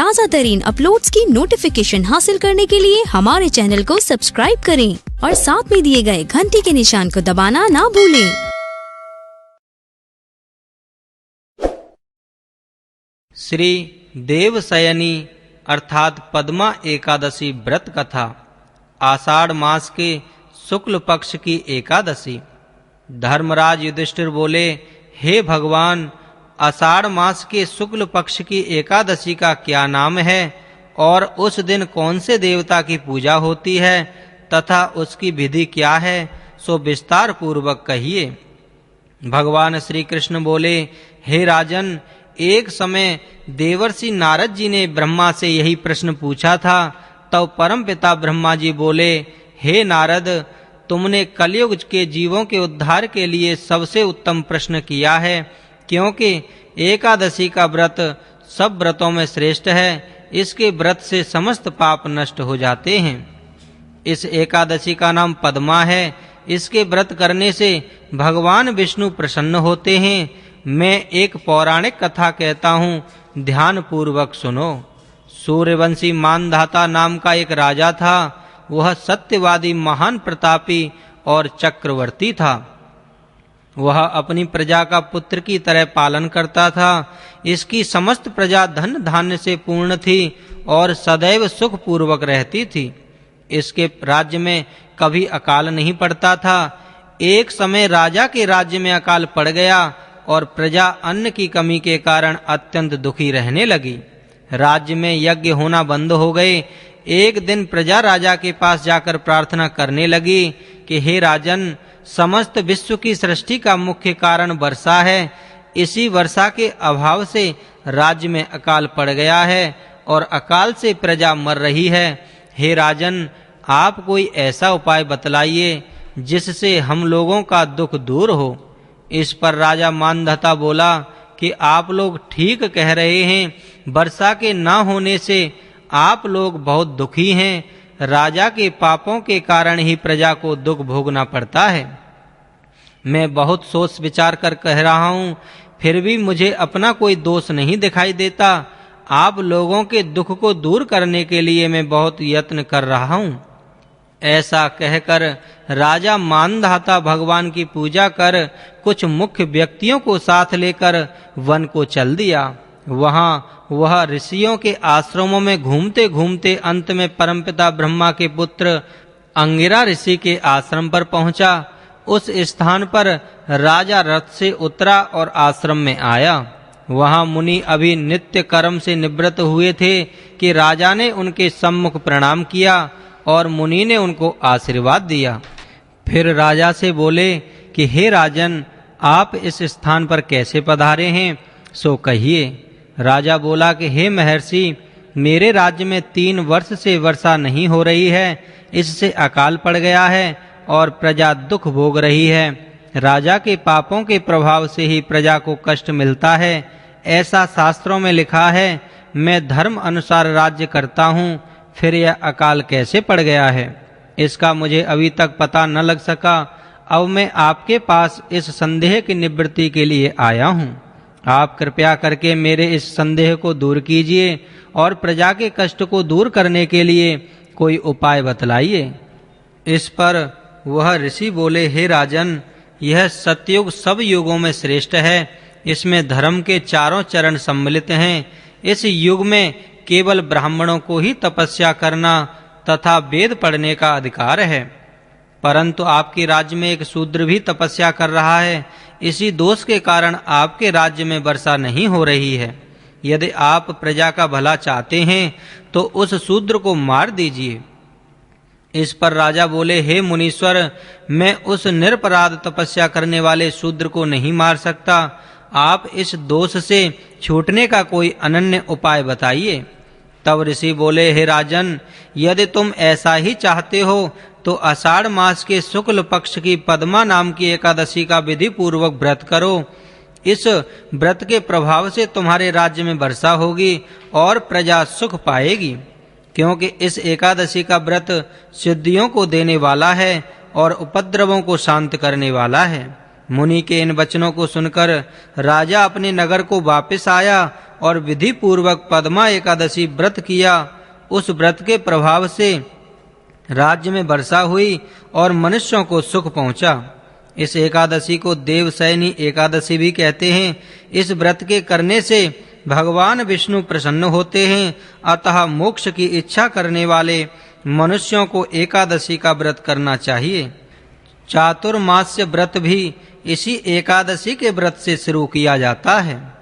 ताज़ा तरीन अपलोड्स की नोटिफिकेशन हासिल करने के लिए हमारे चैनल को सब्सक्राइब करें और साथ में दिए गए घंटी के निशान को दबाना ना भूलें। श्री देवशयनी अर्थात पद्मा एकादशी व्रत कथा। आषाढ़ मास के शुक्ल पक्ष की एकादशी। धर्मराज युधिष्ठिर बोले, हे भगवान, आषाढ़ मास के शुक्ल पक्ष की एकादशी का क्या नाम है और उस दिन कौन से देवता की पूजा होती है तथा उसकी विधि क्या है, सो विस्तार पूर्वक कहिए। भगवान श्री कृष्ण बोले, हे राजन, एक समय देवर्षि नारद जी ने ब्रह्मा से यही प्रश्न पूछा था। तब परमपिता ब्रह्मा जी बोले, हे नारद, तुमने कलयुग के जीवों के उद्धार के लिए सबसे उत्तम प्रश्न किया है, क्योंकि एकादशी का व्रत सब व्रतों में श्रेष्ठ है। इसके व्रत से समस्त पाप नष्ट हो जाते हैं। इस एकादशी का नाम पद्मा है। इसके व्रत करने से भगवान विष्णु प्रसन्न होते हैं। मैं एक पौराणिक कथा कहता हूँ, ध्यान पूर्वक सुनो। सूर्यवंशी मानधाता नाम का एक राजा था। वह सत्यवादी, महान प्रतापी और चक्रवर्ती था। वह अपनी प्रजा का पुत्र की तरह पालन करता था। इसकी समस्त प्रजा धन धान्य से पूर्ण थी और सदैव सुख पूर्वक रहती थी। इसके राज्य में कभी अकाल नहीं पड़ता था। एक समय राजा के राज्य में अकाल पड़ गया और प्रजा अन्न की कमी के कारण अत्यंत दुखी रहने लगी। राज्य में यज्ञ होना बंद हो गए। एक दिन प्रजा राजा के पास जाकर प्रार्थना करने लगी कि हे राजन, समस्त विश्व की सृष्टि का मुख्य कारण वर्षा है। इसी वर्षा के अभाव से राज्य में अकाल पड़ गया है और अकाल से प्रजा मर रही है। हे राजन, आप कोई ऐसा उपाय बतलाइए जिससे हम लोगों का दुख दूर हो। इस पर राजा मानधाता बोला कि आप लोग ठीक कह रहे हैं। वर्षा के ना होने से आप लोग बहुत दुखी हैं। राजा के पापों के कारण ही प्रजा को दुख भोगना पड़ता है। मैं बहुत सोच विचार कर कह रहा हूँ, फिर भी मुझे अपना कोई दोष नहीं दिखाई देता। आप लोगों के दुख को दूर करने के लिए मैं बहुत यत्न कर रहा हूँ। ऐसा कहकर राजा मानधाता भगवान की पूजा कर कुछ मुख्य व्यक्तियों को साथ लेकर वन को चल दिया। वहाँ वह ऋषियों के आश्रमों में घूमते घूमते अंत में परमपिता ब्रह्मा के पुत्र अंगिरा ऋषि के आश्रम पर पहुंचा। उस स्थान पर राजा रथ से उतरा और आश्रम में आया। वहां मुनि अभी नित्य कर्म से निवृत्त हुए थे कि राजा ने उनके सम्मुख प्रणाम किया और मुनि ने उनको आशीर्वाद दिया। फिर राजा से बोले कि हे राजन, आप इस स्थान पर कैसे पधारे हैं, सो कहिए। राजा बोला कि हे महर्षि, मेरे राज्य में 3 वर्ष से वर्षा नहीं हो रही है। इससे अकाल पड़ गया है और प्रजा दुख भोग रही है। राजा के पापों के प्रभाव से ही प्रजा को कष्ट मिलता है, ऐसा शास्त्रों में लिखा है। मैं धर्म अनुसार राज्य करता हूँ, फिर यह अकाल कैसे पड़ गया है, इसका मुझे अभी तक पता न लग सका। अब मैं आपके पास इस संदेह की निवृत्ति के लिए आया हूँ। आप कृपया करके मेरे इस संदेह को दूर कीजिए और प्रजा के कष्ट को दूर करने के लिए कोई उपाय बतलाइए। इस पर वह ऋषि बोले, हे राजन, यह सतयुग सब युगों में श्रेष्ठ है। इसमें धर्म के 4 चरण सम्मिलित हैं। इस युग में केवल ब्राह्मणों को ही तपस्या करना तथा वेद पढ़ने का अधिकार है, परंतु आपके राज्य में एक शूद्र भी तपस्या कर रहा है। इसी दोष के कारण आपके राज्य में वर्षा नहीं हो रही है। यदि आप प्रजा का भला चाहते हैं तो उस शूद्र को मार दीजिए। इस पर राजा बोले, हे मुनीश्वर, मैं उस निरपराध तपस्या करने वाले शूद्र को नहीं मार सकता। आप इस दोष से छूटने का कोई अनन्य उपाय बताइए। तब ऋषि बोले, हे राजन, यदि तुम ऐसा ही चाहते हो तो आषाढ़ मास के शुक्ल पक्ष की पद्मा नाम की एकादशी का विधि पूर्वक व्रत करो। इस व्रत के प्रभाव से तुम्हारे राज्य में वर्षा होगी और प्रजा सुख पाएगी, क्योंकि इस एकादशी का व्रत सिद्धियों को देने वाला है और उपद्रवों को शांत करने वाला है। मुनि के इन वचनों को सुनकर राजा अपने नगर को वापस आया और विधि पूर्वक पद्मा एकादशी व्रत किया। उस व्रत के प्रभाव से राज्य में वर्षा हुई और मनुष्यों को सुख पहुंचा। इस एकादशी को देवशयनी एकादशी भी कहते हैं। इस व्रत के करने से भगवान विष्णु प्रसन्न होते हैं। अतः मोक्ष की इच्छा करने वाले मनुष्यों को एकादशी का व्रत करना चाहिए। चातुर्मास्य व्रत भी इसी एकादशी के व्रत से शुरू किया जाता है।